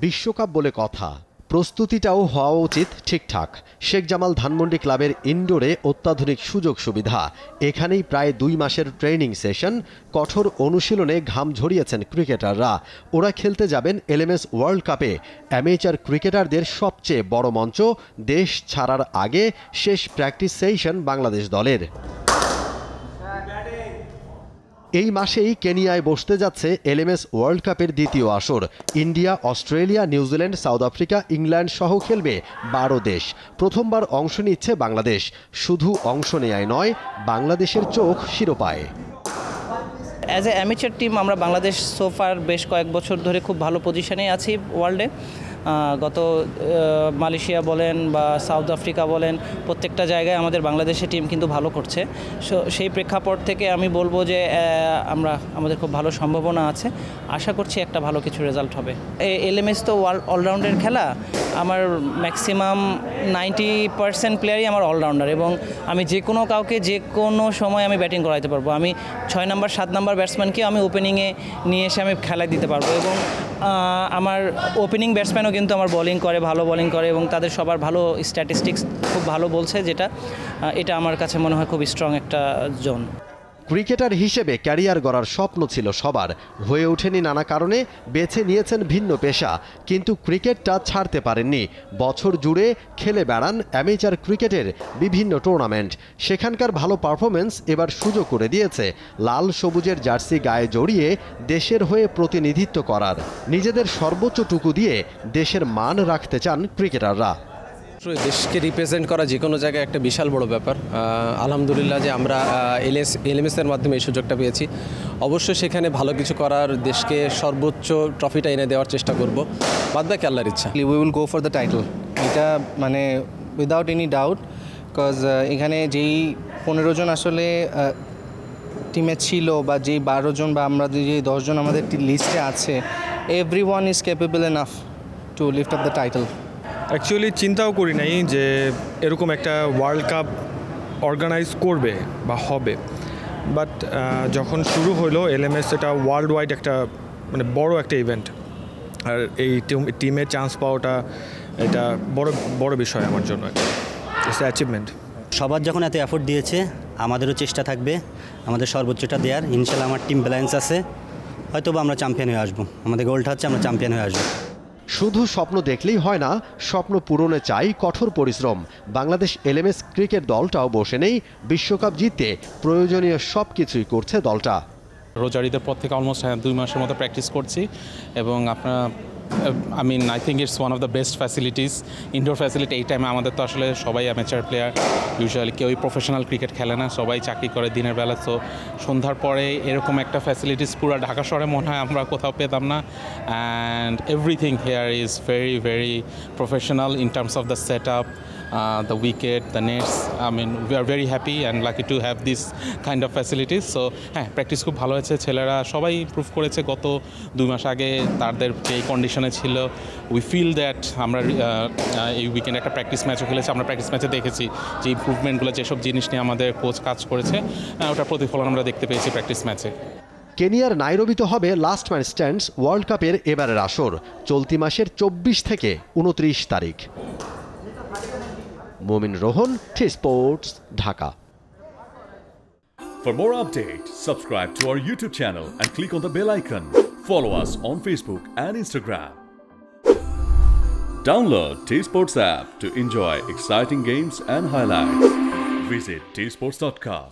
বিশ্বকাপ বলে কথা, প্রস্তুতিটাও হওয়া উচিত ঠিকঠাক। শেখ জামাল ধানমন্ডি ক্লাবের ইনডোরে অত্যাধুনিক সুযোগ সুবিধা, এখানেই প্রায় 2 মাসের ট্রেনিং সেশন, কঠোর অনুশীলনে ঘাম ঝরিয়েছেন ক্রিকেটাররা। ওরা খেলতে যাবেন এলএমএস ওয়ার্ল্ড কাপে। অ্যামেচার ক্রিকেটারদের সবচেয়ে বড় মঞ্চ, দেশ ছাড়ার আগে শেষ প্র্যাকটিস সেশন বাংলাদেশ দলের। এই মাসেই কেনিয়ায় বসতে যাচ্ছে এলএমএস ওয়ার্ল্ড কাপের দ্বিতীয় আসর। India, Australia, New Zealand, south Africa, England সহ খেলবে 12 দেশ। প্রথমবার অংশ নিচ্ছে বাংলাদেশ। শুধু অংশ নেয়াই নয়, বাংলাদেশের চোখ শিরোপায়। অ্যাজ এ অ্যামেচার টিম আমরা বাংলাদেশ সোফার বেশ কয়েক বছর ধরে খুব ভালো পজিশনে আছি ওয়ার্ল্ডে। গত মালয়েশিয়া বলেন বা সাউথ আফ্রিকা বলেন, প্রত্যেকটা জায়গায় আমাদের বাংলাদেশের টিম কিন্তু ভালো করছে। সেই প্রেক্ষাপট থেকে আমি বলবো যে আমাদের খুব ভালো সম্ভাবনা আছে। আশা করছি একটা ভালো কিছু রেজাল্ট হবে। এলএমএস তো অলরাউন্ডের খেলা। আমার ম্যাক্সিমাম 90% প্লেয়ারই আমার অলরাউন্ডার, এবং আমি যে কোনো কাউকে যে কোনো সময় আমি ব্যাটিং করাইতে পারবো। আমি 6 নাম্বার 7 নাম্বার ব্যাটসম্যানকে আমি ওপেনিংয়ে নিয়ে এসে আমি খেলায় দিতে পারবো, এবং আমার ওপেনিং ব্যাটসম্যানও কিন্তু আমার বোলিং করে, ভালো বোলিং করে, এবং তাদের সবার ভালো স্ট্যাটিস্টিক্স খুব ভালো বলছে, এটা আমার কাছে মনে হয় খুব স্ট্রং একটা জোন। ক্রিকেটার হিসেবে ক্যারিয়ার গড়ার স্বপ্ন ছিল সবার, হয়ে ওঠেনি নানা কারণে, বেছে নিয়েছেন ভিন্ন পেশা, কিন্তু ক্রিকেটটা ছাড়তে পারেননি। বছর জুড়ে খেলে বেড়ান অ্যামেচার ক্রিকেটের বিভিন্ন টুর্নামেন্ট। সেখানকার ভালো পারফরমেন্স এবার সুযোগ করে দিয়েছে লাল সবুজের জার্সি গায়ে জড়িয়ে দেশের হয়ে প্রতিনিধিত্ব করার। নিজেদের সর্বোচ্চটুকু দিয়ে দেশের মান রাখতে চান ক্রিকেটাররা। দেশকে রিপ্রেজেন্ট করা যে কোনো জায়গায় একটা বিশাল বড় ব্যাপার। আলহামদুলিল্লাহ যে আমরা এলএমএসের মাধ্যমে এই সুযোগটা পেয়েছি। অবশ্যই সেখানে ভালো কিছু করার, দেশকে সর্বোচ্চ ট্রফিটা এনে দেওয়ার চেষ্টা করব। বাদ বাকি আল্লাহর ইচ্ছা। We will go for the title, এটা মানে উইদাউট এনি ডাউট। বিকজ এখানে যেই 15 জন আসলে টিমে ছিল, বা যেই 12 জন বা আমরা যে 10 জন আমাদের লিস্টে আছে, everyone is capable enough to lift up the title. Actually চিন্তাও করি নাই যে এরকম একটা ওয়ার্ল্ড কাপ অর্গানাইজ করবে বা হবে, বাট যখন শুরু হলো এলএমএস, এটা ওয়ার্ল্ড ওয়াইড একটা মানে বড় একটা ইভেন্ট, আর এই টিমে চান্স পাওয়াটা এটা বড় বিষয় আমার জন্য, ইটস অ্যাচিভমেন্ট। সবার যখন এত এফোর্ট দিয়েছে, আমাদেরও চেষ্টা থাকবে আমাদের সর্বোচ্চটা দেওয়ার। ইনশাল্লাহ আমার টিম ব্যালেন্স আছে, হয়তো বা আমরা চ্যাম্পিয়ন হয়ে আসবো। আমাদের গোলটা হচ্ছে আমরা চ্যাম্পিয়ন হয়ে আসবো। শুধু স্বপ্ন দেখলেই হয় না, স্বপ্ন পূরণে চাই কঠোর পরিশ্রম। বাংলাদেশ এলএমএস ক্রিকেট দলটাও বসে নেই, বিশ্বকাপ জিততে প্রয়োজনীয় সব কিছুই করছে দলটা। রোজার ঈদের পর থেকে অলমোস্ট 2 মাসের মতো প্র্যাকটিস করছি, এবং I think it's one of the best facilities, indoor facility. এই টাইমে আমাদের তো আসলে সবাই অ্যামেচার প্লেয়ার, ইউজুয়ালি কেউই প্রফেশনাল ক্রিকেট খেলে না, সবাই চাকরি করে দিনের বেলা। তো সন্ধ্যার পরে এরকম একটা ফ্যাসিলিটিস পুরো ঢাকা শহরে মনে হয় আমরা কোথাও পেতাম না। And everything hair is very very professional in terms of the set up, the wicket, the nets. I mean, we are very happy and lucky to have this kind of facilities. So, হ্যাঁ, practice খুব ভালো হয়েছে। ছেলেরা সবাই improve করেছে। গত 2 মাস আগে তাদের যে কন্ডিশনে ছিল, উই ফিল দ্যাট আমরা এই উইকেন্ড একটা প্র্যাকটিস ম্যাচও খেলেছি। আমরা প্র্যাকটিস ম্যাচে দেখেছি যে ইমপ্রুভমেন্টগুলো, যেসব জিনিস নিয়ে আমাদের কোচ কাজ করেছে, ওটার প্রতিফলন আমরা দেখতে পেয়েছি প্র্যাকটিস ম্যাচে। কেনিয়ার নাইরোবিতে হবে লাস্ট ম্যান স্ট্যান্ডস ওয়ার্ল্ড কাপের এবারের আসর, চলতি মাসের 24 থেকে 29 তারিখ। মোমিন Rohan, T-Sports, Dhaka. For more updates, subscribe to our YouTube channel and click on the bell icon. Follow us on Facebook and Instagram. Download T-Sports app to enjoy exciting games and highlights. Visit tsports.com.